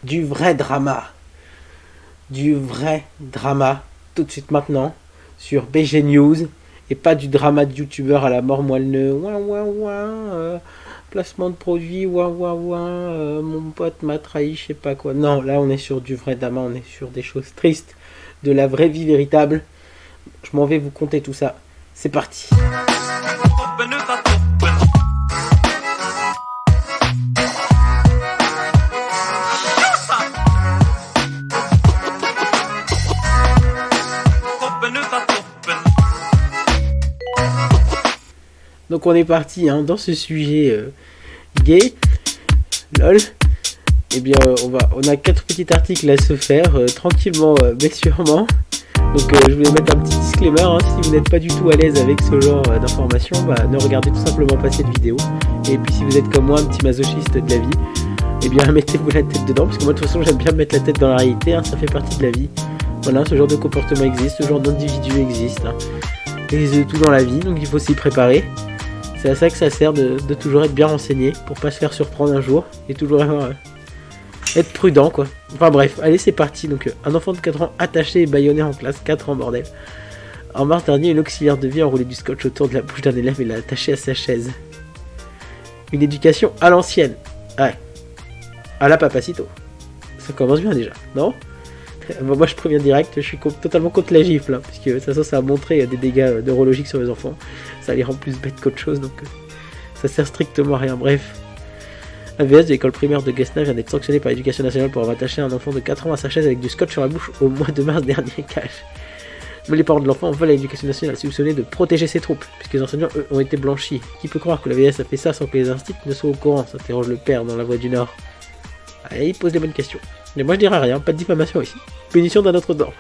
Du vrai drama. Du vrai drama. Tout de suite maintenant. Sur BG News. Et pas du drama de youtubeur à la mort moelleux. Ouin ouin ouin. Placement de produit. Ouin ouin ouin. Mon pote m'a trahi, je sais pas quoi. Non, là on est sur du vrai drama. On est sur des choses tristes. De la vraie vie véritable. Je m'en vais vous conter tout ça. C'est parti. Donc on est parti dans ce sujet gay, lol. Eh bien on a 4 petits articles à se faire tranquillement mais sûrement. Donc je voulais mettre un petit disclaimer, si vous n'êtes pas du tout à l'aise avec ce genre d'informations, ne regardez tout simplement pas cette vidéo. Et puis si vous êtes comme moi un petit masochiste de la vie, eh bien mettez-vous la tête dedans, parce que moi de toute façon j'aime bien mettre la tête dans la réalité, ça fait partie de la vie. Voilà, ce genre de comportement existe, ce genre d'individu existe. Et c'est tout dans la vie, donc il faut s'y préparer. C'est à ça que ça sert de toujours être bien renseigné, pour pas se faire surprendre un jour, et toujours être prudent quoi. Enfin bref, allez c'est parti. Donc un enfant de 4 ans attaché et bâillonné en classe, 4 ans bordel. En mars dernier, une auxiliaire de vie a enroulé du scotch autour de la bouche d'un élève et l'a attaché à sa chaise. Une éducation à l'ancienne. Ouais. À la Papacito. Ça commence bien déjà, non? Bon, moi je préviens direct, je suis totalement contre la gifle, parce que de toute façon ça a montré des dégâts neurologiques sur les enfants. Ça les rend plus bêtes qu'autre chose, donc ça sert strictement à rien. Bref. AVS de l'école primaire de Guesna vient d'être sanctionné par l'éducation nationale pour avoir attaché un enfant de 4 ans à sa chaise avec du scotch sur la bouche au mois de mars dernier. Cache. Mais les parents de l'enfant veulent à l'éducation nationale soupçonner de protéger ses troupes, puisque les enseignants, eux, ont été blanchis. Qui peut croire que l'AVS a fait ça sans que les instituts ne soient au courant, s'interroge le père dans La Voix du Nord. Allez, il pose les bonnes questions. Mais moi je dirais rien, pas de diffamation ici. Punition d'un autre temps.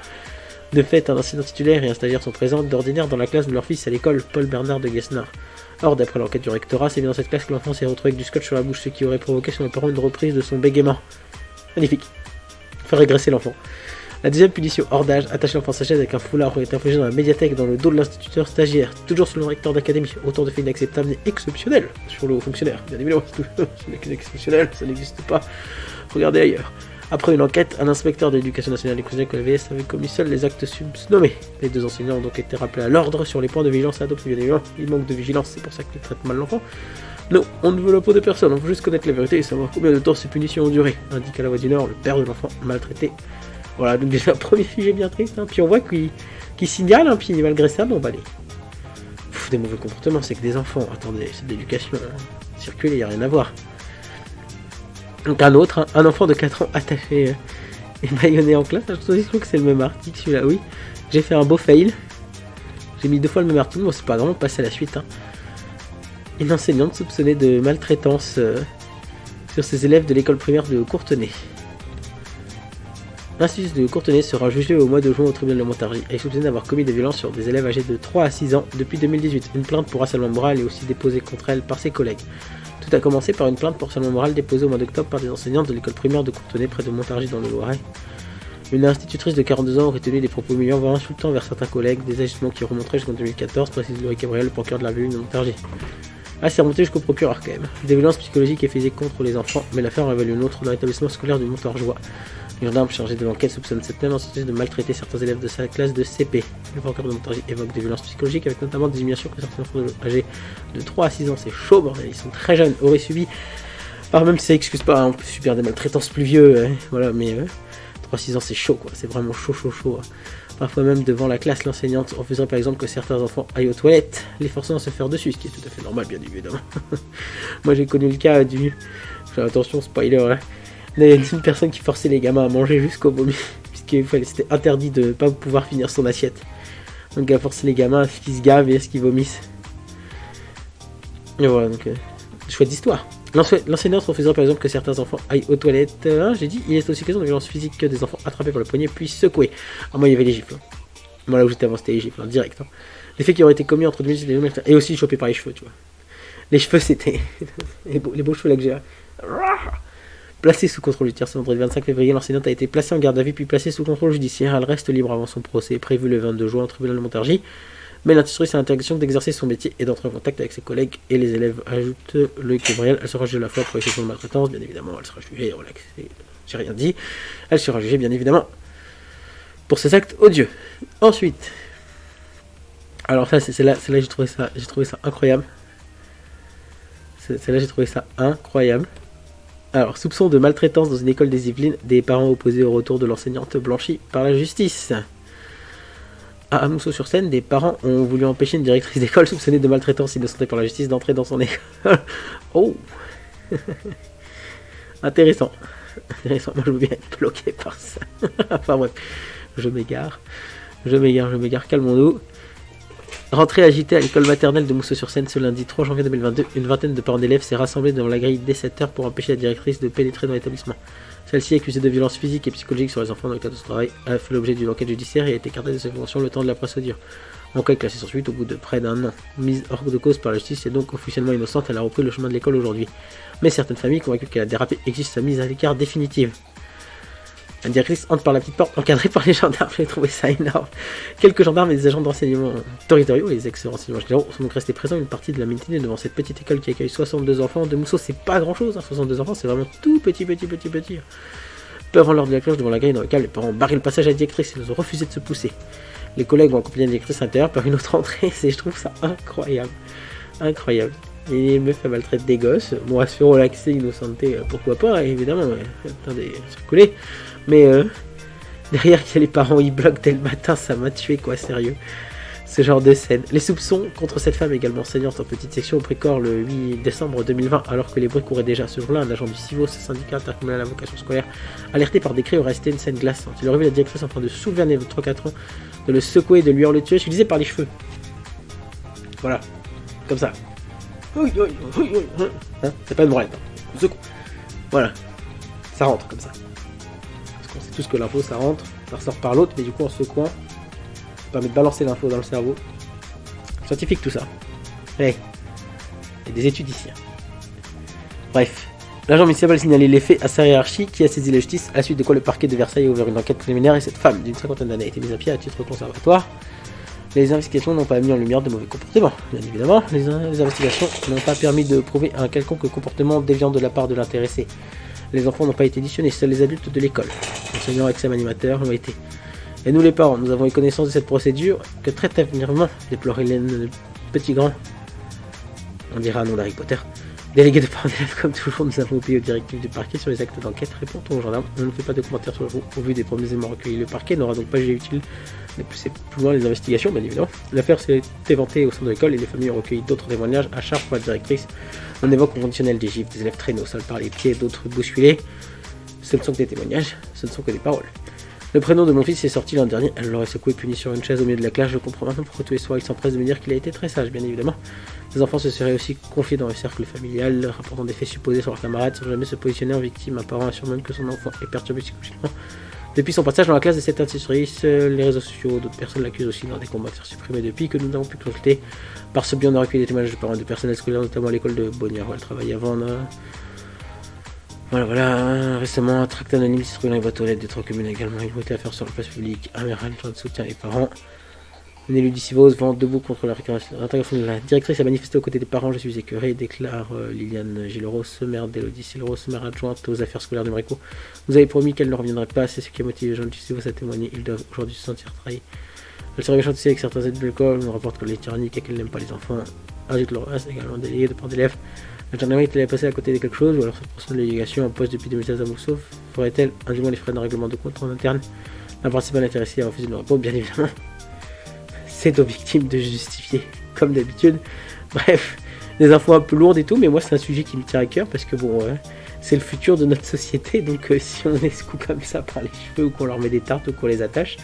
De fait, un enseignant titulaire et un stagiaire sont présents d'ordinaire dans la classe de leur fils à l'école Paul Bernard de Guesnar. Or, d'après l'enquête du rectorat, c'est bien dans cette classe que l'enfant s'est retrouvé avec du scotch sur la bouche, ce qui aurait provoqué chez les parents une reprise de son bégaiement. Magnifique. Faire régresser l'enfant. La deuxième punition, hors d'âge, attacher l'enfant à sa chaise avec un foulard aurait été infligé dans la médiathèque dans le dos de l'instituteur stagiaire. Toujours selon le recteur d'académie, autant de faits inacceptables et exceptionnels sur le haut fonctionnaire. Bien évidemment, ce n'est qu'exceptionnel, ça n'existe pas. Regardez ailleurs. Après une enquête, un inspecteur de l'éducation nationale découvrait que la VS avait commis seuls les actes subnommés. Les 2 enseignants ont donc été rappelés à l'ordre sur les points de vigilance à adopter. Bien évidemment, il manque de vigilance, c'est pour ça qu'ils traitent mal l'enfant. Non, on ne veut la peau de personne, on veut juste connaître la vérité et savoir combien de temps ces punitions ont duré, indique à La Voix du Nord le père de l'enfant maltraité. Voilà, donc déjà, premier sujet bien triste, puis on voit qu'il signale, puis malgré ça, bon bah les... des mauvais comportements, c'est que des enfants, attendez, c'est de l'éducation, circuler, il n'y a rien à voir. Donc un autre, un enfant de 4 ans attaché et bâillonné en classe. Je trouve que c'est le même article celui-là, oui. J'ai fait un beau fail. J'ai mis 2 fois le même article, bon c'est pas grave, on passe à la suite. Une enseignante soupçonnée de maltraitance sur ses élèves de l'école primaire de Courtenay. L'institut de Courtenay sera jugé au mois de juin au tribunal de Montargis. Elle est soupçonnée d'avoir commis des violences sur des élèves âgés de 3 à 6 ans depuis 2018. Une plainte pour harcèlement moral est aussi déposée contre elle par ses collègues. Tout a commencé par une plainte pour harcèlement moral déposée au mois d'octobre par des enseignantes de l'école primaire de Courtenay près de Montargis dans le Loiret. Une institutrice de 42 ans aurait tenu des propos humiliants voire insultants vers certains collègues, des agissements qui remonteraient jusqu'en 2014, précise Loïc Gabriel, le procureur de la ville de Montargis. C'est remonté jusqu'au procureur quand même. Des violences psychologiques et physiques contre les enfants, mais l'affaire révèle une autre dans l'établissement scolaire du Montargeois. Le gendarme chargé de l'enquête soupçonne cette même institutrice de maltraiter certains élèves de sa classe de CP. Le procureur de Montargis évoque des violences psychologiques avec notamment des humiliations que certains enfants âgés de 3 à 6 ans, c'est chaud bordel, ils sont très jeunes, auraient subi. Alors même si ça excuse pas, on peut subir des maltraitances plus vieux, voilà, mais 3-6 ans c'est chaud quoi, c'est vraiment chaud. Parfois même devant la classe, l'enseignante refuserait par exemple que certains enfants aillent aux toilettes, les forçant à se faire dessus, ce qui est tout à fait normal bien évidemment. Moi j'ai connu le cas attention spoiler là, d'une personne qui forçait les gamins à manger jusqu'au vomi, puisqu'il c'était interdit de ne pas pouvoir finir son assiette. Donc elle a forcé les gamins à ce qu'ils se gavent et à ce qu'ils vomissent. Et voilà, donc chouette d'histoire. L'enseignante refuserait par exemple que certains enfants aillent aux toilettes. J'ai dit, il est aussi question de violence physique que des enfants attrapés par le poignet puis secoués. Moi il y avait les gifles. Moi là où j'étais avant c'était les gifles, direct. Les faits qui auraient été commis entre 2018 et 2021 et aussi chopés par les cheveux, tu vois. Les cheveux c'était les beaux cheveux là que j'ai. Placée sous contrôle judiciaire ce vendredi 25 février, l'enseignante a été placée en garde à vue puis placée sous contrôle judiciaire. Elle reste libre avant son procès prévu le 22 juin au tribunal de Montargis. Mais l'institutrice a l'interdiction d'exercer son métier et d'entrer en contact avec ses collègues et les élèves, ajoute Loïc Gabriel. Elle sera jugée de la fois pour exception de maltraitance, bien évidemment, elle sera jugée et relaxée j'ai rien dit. Elle sera jugée bien évidemment pour ces actes odieux. Ensuite, alors ça, c'est là j'ai trouvé ça incroyable. Celle-là, j'ai trouvé ça incroyable. Alors, soupçon de maltraitance dans une école des Yvelines, des parents opposés au retour de l'enseignante blanchie par la justice. À Mousseau-sur-Seine, des parents ont voulu empêcher une directrice d'école soupçonnée de maltraitance innocentée par la justice d'entrer dans son école. Oh. Intéressant. Intéressant, moi je veux bien être bloqué par ça. Enfin bref, je m'égare, calmons-nous. Rentrée agitée à l'école maternelle de Mousseau-sur-Seine ce lundi 3 janvier 2022, une vingtaine de parents d'élèves s'est rassemblée devant la grille dès 7h pour empêcher la directrice de pénétrer dans l'établissement. Celle-ci, accusée de violences physiques et psychologiques sur les enfants dans le cadre de son travail, a fait l'objet d'une enquête judiciaire et a été écartée de ses fonctions le temps de la procédure. L'enquête classée sans suite au bout de près d'un an. Mise hors de cause par la justice et donc officiellement innocente, elle a repris le chemin de l'école aujourd'hui. Mais certaines familles convaincues qu'elle a dérapé exigent sa mise à l'écart définitive. La directrice entre par la petite porte encadrée par les gendarmes. J'ai trouvé ça énorme. Quelques gendarmes et des agents d'enseignement territoriaux, les ex-renseignements généraux, sont donc restés présents une partie de la matinée devant cette petite école qui accueille 62 enfants. De Mousseau, c'est pas grand chose, hein, 62 enfants, c'est vraiment tout petit. Peu avant l'heure de la cloche, devant la grille dans laquelle les parents ont barré le passage à la directrice, ils ont refusé de se pousser. Les collègues ont accompagné la directrice à l'intérieur par une autre entrée, je trouve ça incroyable. Incroyable. Et les meufs maltraitent des gosses. Bon, à se faire relaxer, innocenté, pourquoi pas, évidemment. Attendez, circuler. Mais derrière, il y a les parents, ils bloquent dès le matin, ça m'a tué, quoi, sérieux. Ce genre de scène. Les soupçons contre cette femme, également enseignante en petite section au Précor le 8 décembre 2020, alors que les bruits couraient déjà ce jour-là, un agent du CIVO, ce syndicat intercommunal à la vocation scolaire, alerté par décret, aurait resté une scène glaçante. Il aurait vu la directrice en train de soulever un élève de 3-4 ans, de le secouer, de lui hurler dessus, je disais par les cheveux. Voilà. Comme ça. Hein, c'est pas une branlette. Hein. Secoue. Voilà. Ça rentre comme ça. Parce qu'on sait tous que l'info, ça rentre, ça ressort par l'autre, mais du coup, en secouant, ça permet de balancer l'info dans le cerveau. Scientifique tout ça. Hey. Il y a des études ici. Bref. L'agent municipal a signalé les faits à sa hiérarchie qui a saisi la justice, à la suite de quoi le parquet de Versailles a ouvert une enquête préliminaire et cette femme d'une 50aine d'années a été mise à pied à titre conservatoire. Les investigations n'ont pas mis en lumière de mauvais comportements. Bien évidemment, les investigations n'ont pas permis de prouver un quelconque comportement déviant de la part de l'intéressé. Les enfants n'ont pas été auditionnés, seuls les adultes de l'école. Enseignants, ex-animateurs l'ont été. Et nous les parents, nous avons eu connaissance de cette procédure que très tardivement, déplore Hélène, le petit grand, on dira un nom d'Harry Potter. Délégué de parents d'élèves, comme toujours, nous avons obéi aux directives du parquet sur les actes d'enquête. Répondons aux gendarmes, on ne fait pas de commentaires sur le jour. Au vu des premiers éléments recueillis, le parquet n'aura donc pas jugé utile de pousser plus loin les investigations, bien évidemment. L'affaire s'est éventée au sein de l'école et les familles ont recueilli d'autres témoignages à charge pour la directrice. On évoque au conditionnel des gifles, des élèves traînés au sol par les pieds, d'autres bousculés. Ce ne sont que des témoignages, ce ne sont que des paroles. Le prénom de mon fils est sorti l'an dernier, elle l'aurait secoué puni sur une chaise au milieu de la classe. Je comprends maintenant pourquoi tous les soirs il s'empresse de me dire qu'il a été très sage, bien évidemment. Les enfants se seraient aussi confiés dans le cercle familial, rapportant des faits supposés sur leurs camarades sans jamais se positionner en victime. Un parent assure même que son enfant est perturbé psychologiquement. Depuis son passage dans la classe de cette institutrice, les réseaux sociaux, d'autres personnes l'accusent aussi dans des combats de faire supprimer depuis que nous n'avons pu consulter. Par ce biais, on a recueilli des témoignages de parents et de personnel scolaire, notamment à l'école de Bonnières où elle travaillait avant. Voilà, récemment, un tract anonyme s'est trouvé dans les boîtes aux lettres des 3 communes également. Il faut été à faire sur la place publique. Un maire de soutien les parents. Un élu du Civos vend debout contre la réintégration de la directrice a manifesté aux côtés des parents. Je suis écœuré, déclare Liliane Gilleros, maire d'Élodie Silros, maire adjointe aux affaires scolaires de Marico. Vous avez promis qu'elle ne reviendrait pas, c'est ce qui a motivé les gens du Civos à témoigner. Ils doivent aujourd'hui se sentir trahis. Elle serait méchante aussi avec certains aides de l'école, on rapporte qu'elle est tyrannique et qu'elle n'aime pas les enfants. Ajoute le reste également délégué de part d'élèves. La gendarmerie est-elle passée à côté de quelque chose, ou alors cette personne de délégation en poste depuis 2016 à Mousseau ferait-elle indûment les frais d'un règlement de compte en interne? La principale intéressée a refusé de me répondre, bien évidemment. C'est aux victimes de justifier, comme d'habitude. Bref, des infos un peu lourdes et tout, mais moi c'est un sujet qui me tient à cœur parce que bon, c'est le futur de notre société, donc si on est secoué comme ça par les cheveux ou qu'on leur met des tartes ou qu'on les attache,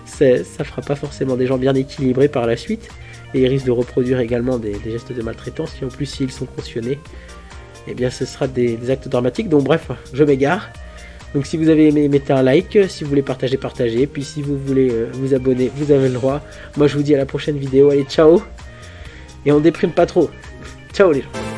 ça fera pas forcément des gens bien équilibrés par la suite. Et ils risquent de reproduire également des gestes de maltraitance qui en plus s'ils sont cautionnés, eh bien ce sera des actes dramatiques. Donc bref, je m'égare. Donc si vous avez aimé, mettez un like, si vous voulez partager, partagez. Puis si vous voulez vous abonner, vous avez le droit. Moi je vous dis à la prochaine vidéo, allez ciao. Et on déprime pas trop. Ciao les gens.